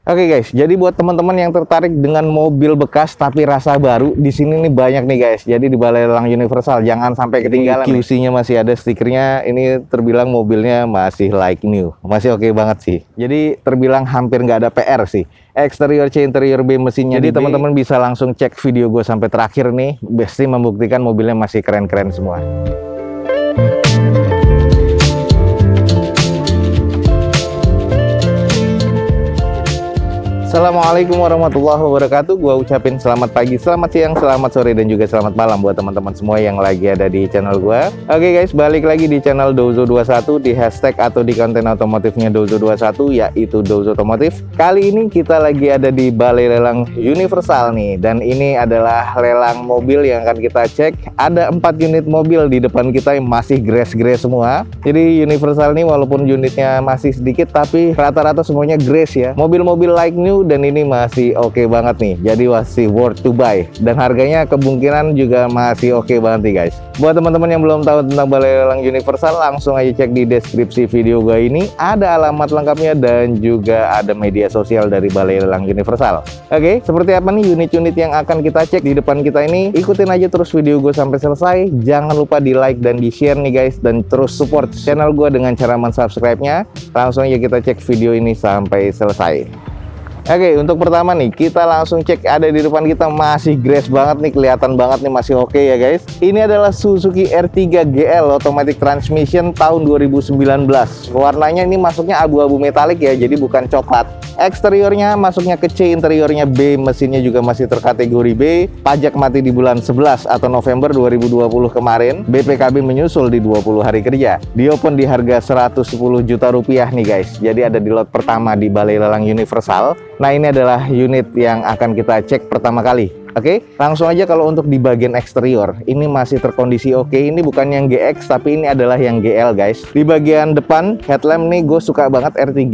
Oke guys, jadi buat teman-teman yang tertarik dengan mobil bekas tapi rasa baru, di sini nih banyak nih guys. Jadi di Balai Lelang Universal, jangan sampai ketinggalan. QC-nya masih ada, stikernya. Ini terbilang mobilnya masih like new, masih oke banget sih. Jadi terbilang hampir nggak ada PR sih. Eksterior C, interior B, mesinnya. Jadi teman-teman bisa langsung cek video gue sampai terakhir nih, pasti membuktikan mobilnya masih keren-keren semua. Assalamualaikum warahmatullahi wabarakatuh. Gua ucapin selamat pagi, selamat siang, selamat sore, dan juga selamat malam buat teman-teman semua yang lagi ada di channel gua. Oke guys, balik lagi di channel Dozo21, di hashtag atau di konten otomotifnya Dozo21, yaitu Dozo Otomotif. Kali ini kita lagi ada di Balai Lelang Universal nih, dan ini adalah lelang mobil yang akan kita cek. Ada 4 unit mobil di depan kita yang masih grace-grace semua. Jadi Universal nih walaupun unitnya masih sedikit, tapi rata-rata semuanya grace ya. Mobil-mobil like new, dan ini masih oke banget nih, jadi masih worth to buy, dan harganya kemungkinan juga masih oke banget nih guys. Buat teman-teman yang belum tahu tentang Balai Lelang Universal, langsung aja cek di deskripsi video gue ini, ada alamat lengkapnya dan juga ada media sosial dari Balai Lelang Universal. Oke, seperti apa nih unit-unit yang akan kita cek di depan kita ini? Ikutin aja terus video gue sampai selesai, jangan lupa di like dan di share nih guys, dan terus support channel gue dengan cara mensubscribe-nya. Langsung aja kita cek video ini sampai selesai. Oke, untuk pertama nih, kita langsung cek. Ada di depan kita masih grace banget nih, kelihatan banget nih, masih oke ya guys. Ini adalah Suzuki R3 GL Automatic Transmission tahun 2019. Warnanya ini masuknya abu-abu metalik ya, jadi bukan coklat. Eksteriornya masuknya ke C, interiornya B, mesinnya juga masih terkategori B. Pajak mati di bulan 11 atau November 2020 kemarin. BPKB menyusul di 20 hari kerja. Diopen di harga 110 juta rupiah nih guys. Jadi ada di lot pertama di Balai Lelang Universal. Nah, ini adalah unit yang akan kita cek pertama kali. Oke, langsung aja. Kalau untuk di bagian eksterior, ini masih terkondisi oke. Ini bukan yang GX, tapi ini adalah yang GL guys. Di bagian depan, headlamp nih gue suka banget R3.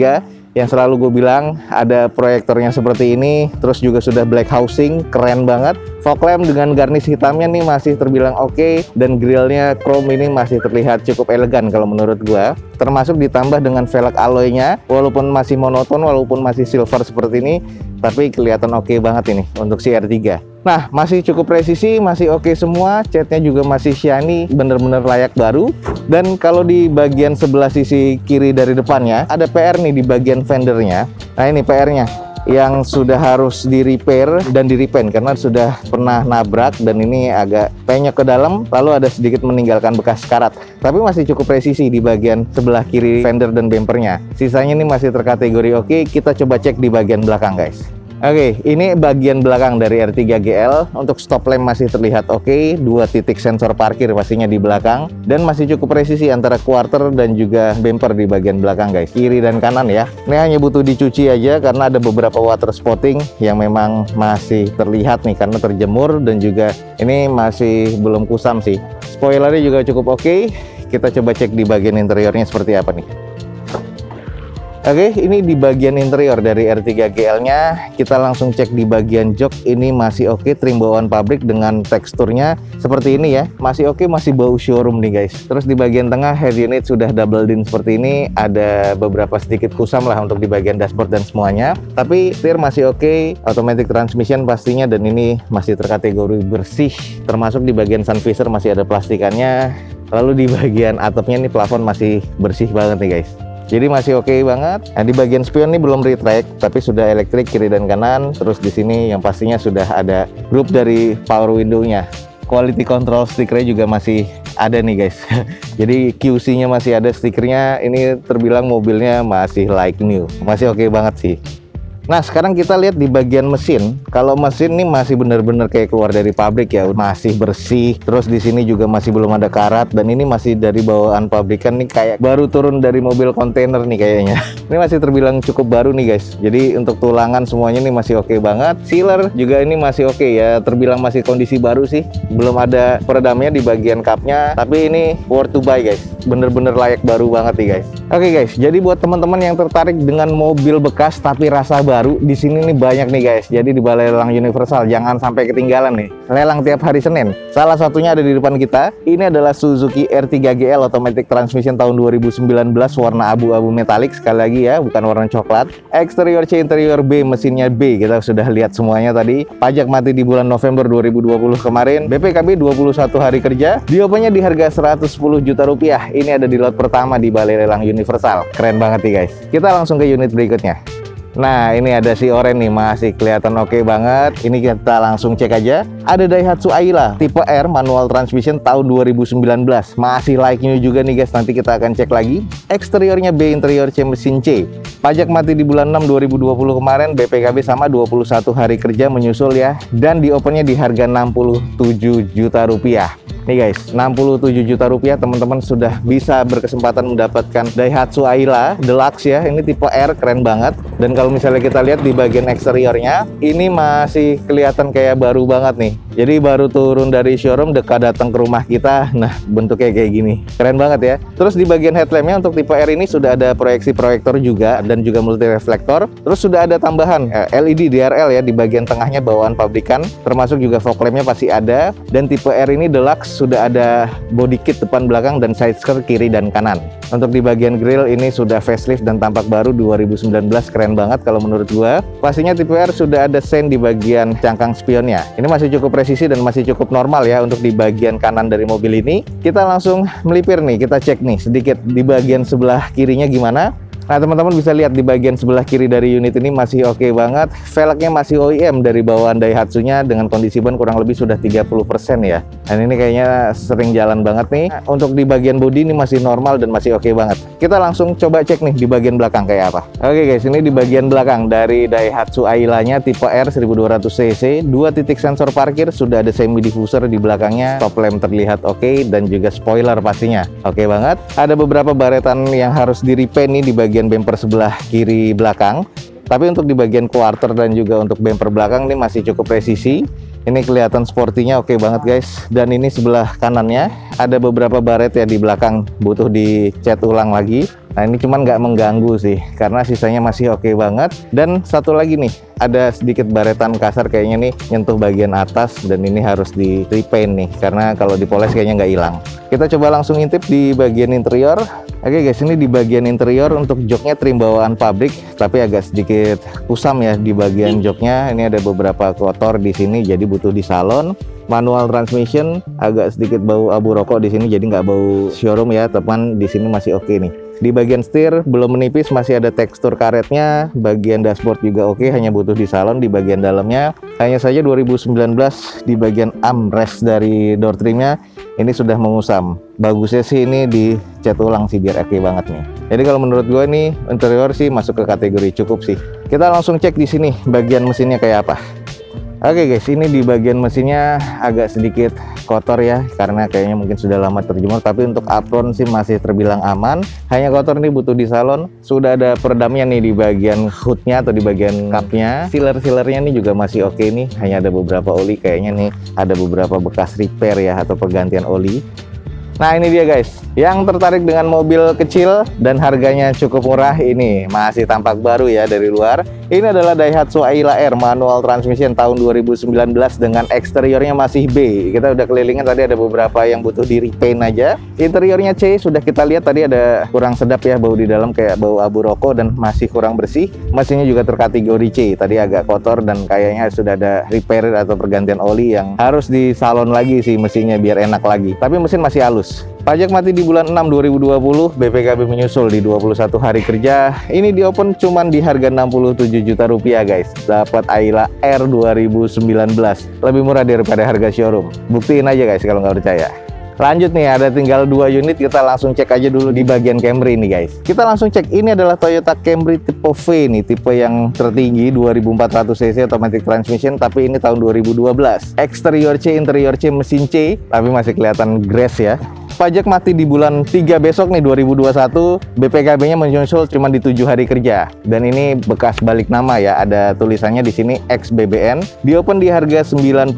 Yang selalu gue bilang, ada proyektornya seperti ini. Terus juga sudah black housing, keren banget. Fog lamp dengan garnish hitamnya nih masih terbilang oke. Dan grillnya chrome ini masih terlihat cukup elegan kalau menurut gue. Termasuk ditambah dengan velg alloynya. Walaupun masih monoton, walaupun masih silver seperti ini, tapi kelihatan oke banget ini untuk si R3. Nah, masih cukup presisi, masih oke semua. Catnya juga masih shiny, bener-bener layak baru. Dan kalau di bagian sebelah sisi kiri dari depannya, ada PR nih di bagian fendernya. Nah, ini PR-nya yang sudah harus di repair dan di repaint karena sudah pernah nabrak, dan ini agak penyok ke dalam, lalu ada sedikit meninggalkan bekas karat. Tapi masih cukup presisi di bagian sebelah kiri fender dan bumpernya. Sisanya ini masih terkategori oke. Kita coba cek di bagian belakang guys. Oke, ini bagian belakang dari R3 GL. Untuk stop lamp masih terlihat oke. 2 titik sensor parkir pastinya di belakang, dan masih cukup presisi antara quarter dan juga bumper di bagian belakang guys, kiri dan kanan ya. Ini hanya butuh dicuci aja karena ada beberapa water spotting yang memang masih terlihat nih karena terjemur, dan juga ini masih belum kusam sih. Spoilernya juga cukup oke. Kita coba cek di bagian interiornya seperti apa nih. Oke, ini di bagian interior dari R3 GL-nya. Kita langsung cek di bagian jok. Ini masih oke, trim bawaan pabrik dengan teksturnya seperti ini ya. Masih oke, masih bau showroom nih guys. Terus di bagian tengah head unit sudah double din seperti ini. Ada beberapa sedikit kusam lah untuk di bagian dashboard dan semuanya. Tapi setir masih oke, automatic transmission pastinya, dan ini masih terkategori bersih. Termasuk di bagian sun visor masih ada plastikannya. Lalu di bagian atapnya nih, plafon masih bersih banget nih guys. Jadi masih oke banget. Nah, di bagian spion ini belum retract, tapi sudah elektrik kiri dan kanan. Terus di sini yang pastinya sudah ada grup dari power window-nya. Quality control stikernya juga masih ada nih guys. Jadi QC-nya masih ada, stikernya. Ini terbilang mobilnya masih like new, masih oke banget sih. Nah, sekarang kita lihat di bagian mesin. Kalau mesin nih masih bener-bener kayak keluar dari pabrik ya, masih bersih. Terus di sini juga masih belum ada karat, dan ini masih dari bawaan pabrikan nih, kayak baru turun dari mobil kontainer nih kayaknya. Ini masih terbilang cukup baru nih guys. Jadi untuk tulangan semuanya nih masih oke banget. Sealer juga ini masih oke ya, terbilang masih kondisi baru sih. Belum ada peredamnya di bagian cupnya, tapi ini worth to buy guys. Bener-bener layak baru banget nih guys. Oke guys, jadi buat teman-teman yang tertarik dengan mobil bekas tapi rasa baru, di sini nih banyak nih guys. Jadi di Balai Lelang Universal jangan sampai ketinggalan nih. Lelang tiap hari Senin. Salah satunya ada di depan kita. Ini adalah Suzuki R3GL Automatic Transmission tahun 2019 warna abu-abu metalik, sekali lagi ya, bukan warna coklat. Eksterior C, interior B, mesinnya B. Kita sudah lihat semuanya tadi. Pajak mati di bulan November 2020 kemarin. BPKB 21 hari kerja. Diopennya di harga 110 juta rupiah. Ini ada di lot pertama di Balai Lelang Universal. Keren banget nih guys. Kita langsung ke unit berikutnya. Nah, ini ada si Oren nih, masih kelihatan oke banget. Ini kita langsung cek aja. Ada Daihatsu Ayla tipe R manual transmission tahun 2019. Masih like new juga nih guys. Nanti kita akan cek lagi. Eksteriornya B, interior C, mesin C. Pajak mati di bulan 6 2020 kemarin. BPKB sama 21 hari kerja menyusul ya. Dan diopennya di harga 67 juta rupiah. Nih guys, 67 juta rupiah teman-teman sudah bisa berkesempatan mendapatkan Daihatsu Ayla Deluxe ya. Ini tipe R, keren banget. Dan kalau misalnya kita lihat di bagian eksteriornya, ini masih kelihatan kayak baru banget nih. Jadi baru turun dari showroom, dekat datang ke rumah kita. Nah, bentuknya kayak gini. Keren banget ya. Terus di bagian headlampnya untuk tipe R ini sudah ada proyeksi proyektor juga dan juga multi reflektor. Terus sudah ada tambahan LED DRL ya di bagian tengahnya bawaan pabrikan. Termasuk juga fog lampnya pasti ada. Dan tipe R ini Deluxe sudah ada body kit depan belakang dan side skirt kiri dan kanan. Untuk di bagian grill ini sudah facelift dan tampak baru 2019, keren banget kalau menurut gua. Pastinya tipe R sudah ada sen di bagian cangkang spionnya. Ini masih cukup presisi dan masih cukup normal ya untuk di bagian kanan dari mobil ini. Kita langsung melipir nih, kita cek nih sedikit di bagian sebelah kirinya gimana. Nah teman-teman bisa lihat di bagian sebelah kiri dari unit ini masih oke banget. Velgnya masih OEM dari bawaan Daihatsu-nya dengan kondisi ban kurang lebih sudah 30% ya. Dan ini kayaknya sering jalan banget nih. Untuk di bagian bodi ini masih normal dan masih oke banget. Kita langsung coba cek nih di bagian belakang kayak apa. Oke guys, ini di bagian belakang dari Daihatsu Ayla-nya tipe R 1200 cc. 2 titik sensor parkir, sudah ada semi diffuser di belakangnya. Top lamp terlihat oke dan juga spoiler pastinya. Oke banget. Ada beberapa baretan yang harus di-repaint nih di bagian bumper sebelah kiri belakang. Tapi untuk di bagian quarter dan juga untuk bumper belakang ini masih cukup presisi. Ini kelihatan sportinya oke banget guys. Dan ini sebelah kanannya ada beberapa baret ya di belakang, butuh dicat ulang lagi. Nah ini cuman nggak mengganggu sih karena sisanya masih oke banget. Dan satu lagi nih, ada sedikit baretan kasar kayaknya nih nyentuh bagian atas dan ini harus di repaint nih karena kalau dipoles kayaknya nggak hilang. Kita coba langsung intip di bagian interior. Oke guys, ini di bagian interior untuk joknya trim bawaan pabrik tapi agak sedikit kusam ya di bagian joknya. Ini ada beberapa kotor di sini jadi butuh di salon. Manual transmission agak sedikit bau abu rokok di sini jadi nggak bau showroom ya teman, di sini masih oke nih. Di bagian setir belum menipis, masih ada tekstur karetnya. Bagian dashboard juga oke, hanya butuh di salon. Di bagian dalamnya hanya saja 2019 di bagian armrest dari door trimnya ini sudah mengusam. Bagusnya sih ini dicat ulang sih biar oke banget nih. Jadi kalau menurut gue nih interior sih masuk ke kategori cukup sih. Kita langsung cek di sini bagian mesinnya kayak apa. Oke guys, ini di bagian mesinnya agak sedikit kotor ya karena kayaknya mungkin sudah lama terjemur, tapi untuk apron sih masih terbilang aman. Hanya kotor nih butuh di salon. Sudah ada peredamnya nih di bagian hoodnya atau di bagian cupnya. Sealer-sealernya nih juga masih oke nih, hanya ada beberapa oli kayaknya nih, ada beberapa bekas repair ya atau pergantian oli. Nah ini dia guys, yang tertarik dengan mobil kecil dan harganya cukup murah, ini masih tampak baru ya dari luar. Ini adalah Daihatsu Ayla R manual transmission tahun 2019 dengan eksteriornya masih B. Kita udah kelilingan tadi, ada beberapa yang butuh di repaint aja. Interiornya C sudah kita lihat tadi, ada kurang sedap ya bau di dalam kayak bau abu rokok dan masih kurang bersih. Mesinnya juga terkategori C, tadi agak kotor dan kayaknya sudah ada repair atau pergantian oli yang harus di salon lagi sih mesinnya biar enak lagi. Tapi mesin masih halus. Pajak mati di bulan 6 2020, BPKB menyusul di 21 hari kerja. Ini di open cuman di harga 67 juta rupiah guys. Dapat Ayla R 2019. Lebih murah daripada harga showroom. Buktiin aja guys kalau nggak percaya. Lanjut nih, ada tinggal 2 unit, kita langsung cek aja dulu di bagian Camry nih guys. Kita langsung cek, ini adalah Toyota Camry tipe V nih, tipe yang tertinggi 2400 cc automatic transmission, tapi ini tahun 2012. Eksterior C, interior C, mesin C, tapi masih kelihatan grass ya. pajak mati di bulan 3 besok nih 2021. BPKB-nya menyusul cuma di 7 hari kerja. Dan ini bekas balik nama ya, ada tulisannya di sini ex-BBN. Di open di harga 95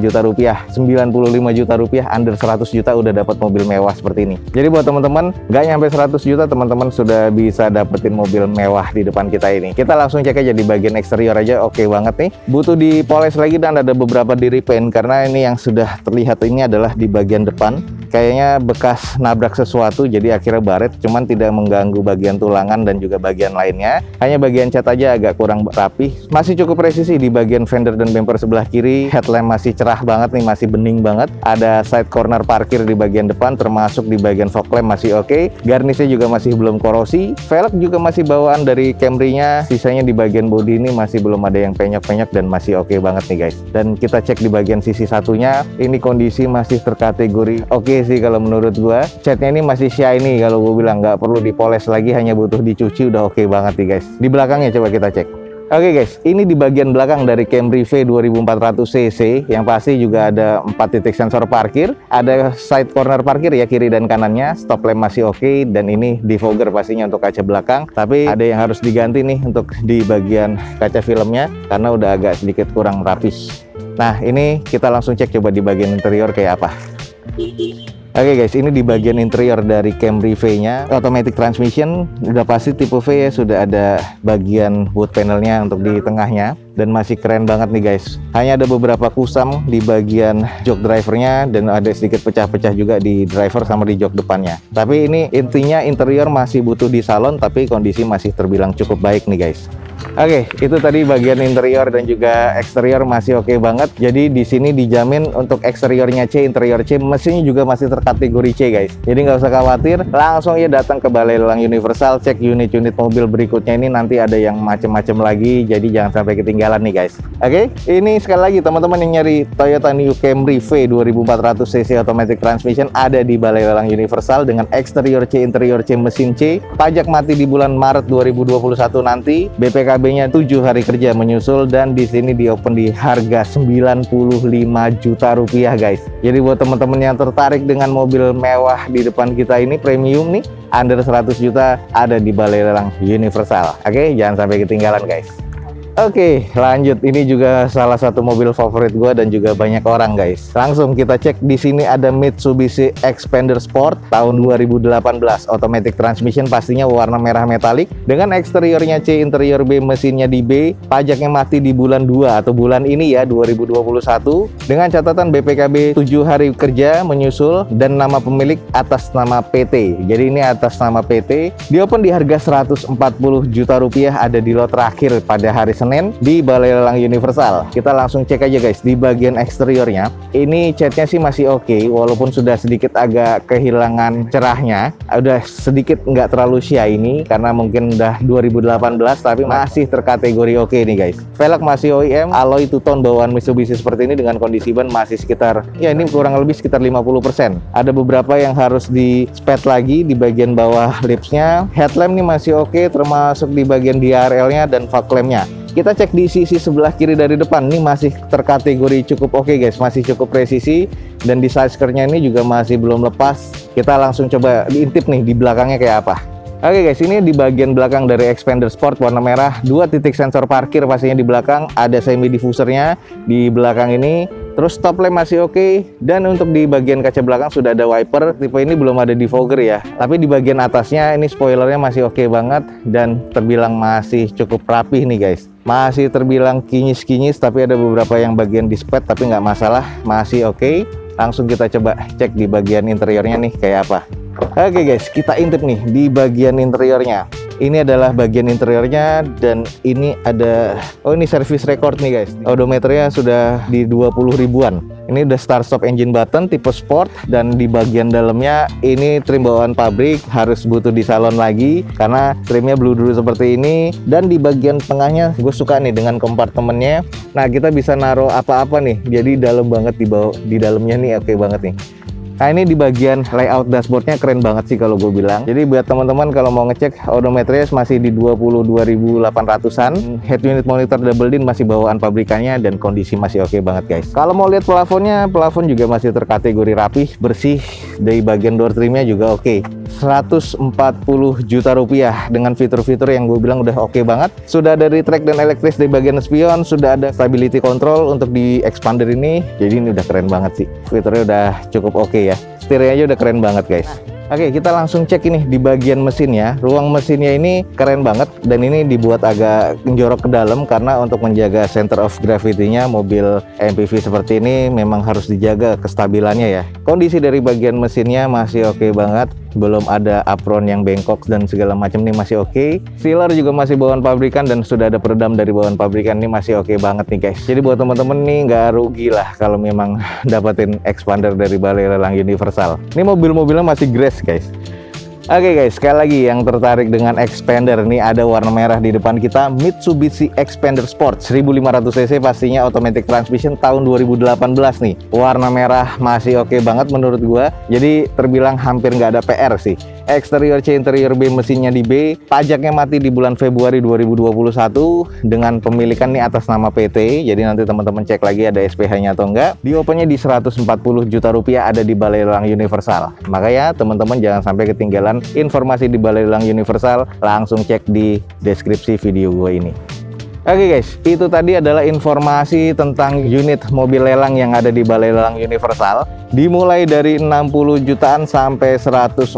juta rupiah. 95 juta rupiah, under 100 juta udah dapat mobil mewah seperti ini. Jadi buat teman-teman nggak nyampe 100 juta, teman-teman sudah bisa dapetin mobil mewah di depan kita ini. Kita langsung cek aja di bagian eksterior aja, oke banget nih. Butuh dipoles lagi dan ada beberapa di repaint karena ini yang sudah terlihat ini adalah di bagian depan. Kayaknya bekas nabrak sesuatu jadi akhirnya baret, cuman tidak mengganggu bagian tulangan dan juga bagian lainnya. Hanya bagian cat aja agak kurang rapi. Masih cukup presisi di bagian fender dan bumper sebelah kiri. Headlamp masih cerah banget nih, masih bening banget. Ada side corner parkir di bagian depan, termasuk di bagian fog lamp masih oke. Garnisnya juga masih belum korosi. Velg juga masih bawaan dari Camry-nya. Sisanya di bagian bodi ini masih belum ada yang penyok-penyok dan masih oke banget nih guys. Dan kita cek di bagian sisi satunya, ini kondisi masih terkategori oke sih kalau menurut gua. Catnya ini masih shiny, kalau gua bilang nggak perlu dipoles lagi, hanya butuh dicuci udah oke banget nih guys. Di belakangnya coba kita cek. Oke guys, ini di bagian belakang dari Camry V 2400cc yang pasti juga ada 4 titik sensor parkir, ada side corner parkir ya kiri dan kanannya, stop lamp masih oke, dan ini defogger pastinya untuk kaca belakang. Tapi ada yang harus diganti nih untuk di bagian kaca filmnya karena udah agak sedikit kurang rapih. Nah ini kita langsung cek coba di bagian interior kayak apa. Oke guys, ini di bagian interior dari Camry V-nya, automatic transmission, udah pasti tipe V ya, sudah ada bagian wood panelnya untuk di tengahnya, dan masih keren banget nih guys. Hanya ada beberapa kusam di bagian jok drivernya, dan ada sedikit pecah-pecah juga di driver sama di jok depannya. Tapi ini intinya interior masih butuh di salon, tapi kondisi masih terbilang cukup baik nih guys. Oke, itu tadi bagian interior dan juga eksterior masih oke banget. Jadi di sini dijamin untuk eksteriornya C, interior C, mesinnya juga masih terkategori C guys. Jadi nggak usah khawatir, langsung ya datang ke Balai Lelang Universal, cek unit-unit mobil berikutnya ini nanti ada yang macem-macem lagi. Jadi jangan sampai ketinggalan nih guys. Oke, ini sekali lagi teman-teman yang nyari Toyota New Camry V 2400cc automatic transmission ada di Balai Lelang Universal dengan eksterior C, interior C, mesin C. Pajak mati di bulan Maret 2021 nanti. BPKB-nya 7 hari kerja menyusul, dan di sini di open di harga 95 juta rupiah guys. Jadi buat teman-teman yang tertarik dengan mobil mewah di depan kita ini premium nih, under 100 juta ada di Balai Lelang Universal. Oke, jangan sampai ketinggalan guys. Oke, lanjut. Ini juga salah satu mobil favorit gue dan juga banyak orang guys. Langsung kita cek, di sini ada Mitsubishi Xpander Sport tahun 2018, automatic transmission, pastinya warna merah metalik dengan eksteriornya C, interior B, mesinnya di B. Pajaknya mati di bulan 2 atau bulan ini ya, 2021, dengan catatan BPKB 7 hari kerja menyusul, dan nama pemilik atas nama PT. Jadi ini atas nama PT. Di open di harga 140 juta rupiah, ada di lot terakhir pada hari Senin di Balai Lelang Universal. Kita langsung cek aja guys di bagian eksteriornya. Ini catnya sih masih oke, walaupun sudah sedikit agak kehilangan cerahnya, udah sedikit nggak terlalu shiny karena mungkin udah 2018, tapi masih terkategori oke nih guys. Velg masih OEM, alloy two-tone bawaan Mitsubishi seperti ini dengan kondisi ban masih sekitar, ya ini kurang lebih sekitar 50%. Ada beberapa yang harus di spet lagi di bagian bawah lipsnya. Headlamp nih masih oke, termasuk di bagian DRL-nya dan fog lamp-nya. Kita cek di sisi sebelah kiri dari depan, ini masih terkategori cukup oke guys, masih cukup presisi, dan di side skirt-nya ini juga masih belum lepas. Kita langsung coba diintip nih di belakangnya kayak apa. Oke guys, ini di bagian belakang dari Xpander Sport warna merah, 2 titik sensor parkir pastinya di belakang, ada semi diffusernya di belakang ini. Terus stop lamp masih oke, dan untuk di bagian kaca belakang sudah ada wiper. Tipe ini belum ada defogger ya, tapi di bagian atasnya ini spoilernya masih oke banget dan terbilang masih cukup rapih nih guys. Masih terbilang kinyis-kinyis, tapi ada beberapa yang bagian dispet, tapi nggak masalah, masih oke. Langsung kita coba cek di bagian interiornya nih kayak apa. Oke guys, kita intip nih di bagian interiornya. Ini adalah bagian interiornya, dan ini ada, oh ini service record nih guys. Odometernya sudah di 20 ribuan. Ini udah start stop engine button tipe sport, dan di bagian dalamnya ini trim bawaan pabrik, harus butuh di salon lagi karena trimnya blue dulu seperti ini. Dan di bagian tengahnya gue suka nih dengan kompartemennya. Nah kita bisa naruh apa-apa nih, jadi dalam banget di bawah, di dalamnya nih oke banget nih. Nah, ini di bagian layout dashboardnya keren banget sih kalau gue bilang. Jadi buat teman-teman kalau mau ngecek odometernya masih di 22.800-an. Head unit monitor double din masih bawaan pabrikannya dan kondisi masih oke banget guys. Kalau mau lihat plafonnya, plafon juga masih terkategori rapih, bersih. Dari bagian door trimnya juga oke. 140 juta rupiah dengan fitur-fitur yang gue bilang udah oke banget. Sudah ada retract dan elektris di bagian spion, sudah ada stability control untuk di expander ini. Jadi ini udah keren banget sih. Fiturnya udah cukup oke ya. Setirnya aja udah keren banget guys. Oke, kita langsung cek ini di bagian mesinnya. Ruang mesinnya ini keren banget dan ini dibuat agak jorok ke dalam karena untuk menjaga center of gravity-nya mobil MPV seperti ini memang harus dijaga kestabilannya ya. Kondisi dari bagian mesinnya masih oke banget. Belum ada apron yang bengkok dan segala macam, ini masih oke. Sealer juga masih bawaan pabrikan dan sudah ada peredam dari bawaan pabrikan, ini masih oke banget nih guys. Jadi buat teman-teman nih nggak rugi lah kalau memang dapetin expander dari Balai Lelang Universal. Ini mobil-mobilnya masih grace guys. Oke guys, sekali lagi yang tertarik dengan expander nih, ada warna merah di depan kita, Mitsubishi Expander Sport 1500 cc, pastinya automatic transmission tahun 2018 nih. Warna merah masih oke banget menurut gua. Jadi terbilang hampir nggak ada PR sih. Eksterior C, interior B, mesinnya di B. Pajaknya mati di bulan Februari 2021 dengan pemilikan nih atas nama PT. Jadi nanti teman-teman cek lagi ada SPH-nya atau enggak. Di opennya di 140 juta rupiah, ada di Balai Lelang Universal. Makanya teman-teman jangan sampai ketinggalan informasi di Balai Lelang Universal, langsung cek di deskripsi video gue ini. Oke guys, itu tadi adalah informasi tentang unit mobil lelang yang ada di Balai Lelang Universal. Dimulai dari 60 jutaan sampai 140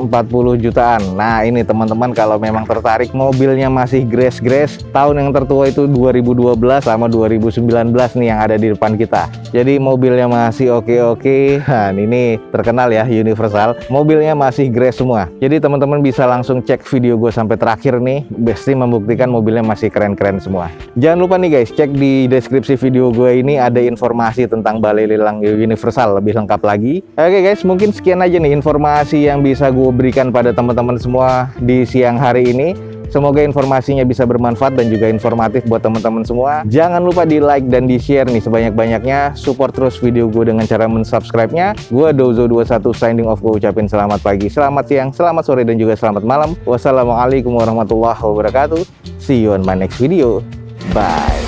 jutaan. Nah ini teman-teman kalau memang tertarik, mobilnya masih grace-grace. Tahun yang tertua itu 2012 sama 2019 nih yang ada di depan kita. Jadi mobilnya masih oke-oke. Nah ini terkenal ya Universal, mobilnya masih grace semua. Jadi teman-teman bisa langsung cek video gue sampai terakhir nih, pasti membuktikan mobilnya masih keren-keren semua. Jangan lupa nih guys, cek di deskripsi video gue ini ada informasi tentang Balai Lelang Universal lebih lengkap lagi. Oke guys, mungkin sekian aja nih informasi yang bisa gue berikan pada teman-teman semua di siang hari ini. Semoga informasinya bisa bermanfaat dan juga informatif buat teman-teman semua. Jangan lupa di like dan di share nih sebanyak-banyaknya. Support terus video gue dengan cara mensubscribe-nya. Gue Dozo21 signing off, gue ucapin selamat pagi, selamat siang, selamat sore, dan juga selamat malam. Wassalamualaikum warahmatullahi wabarakatuh. See you on my next video. Bye.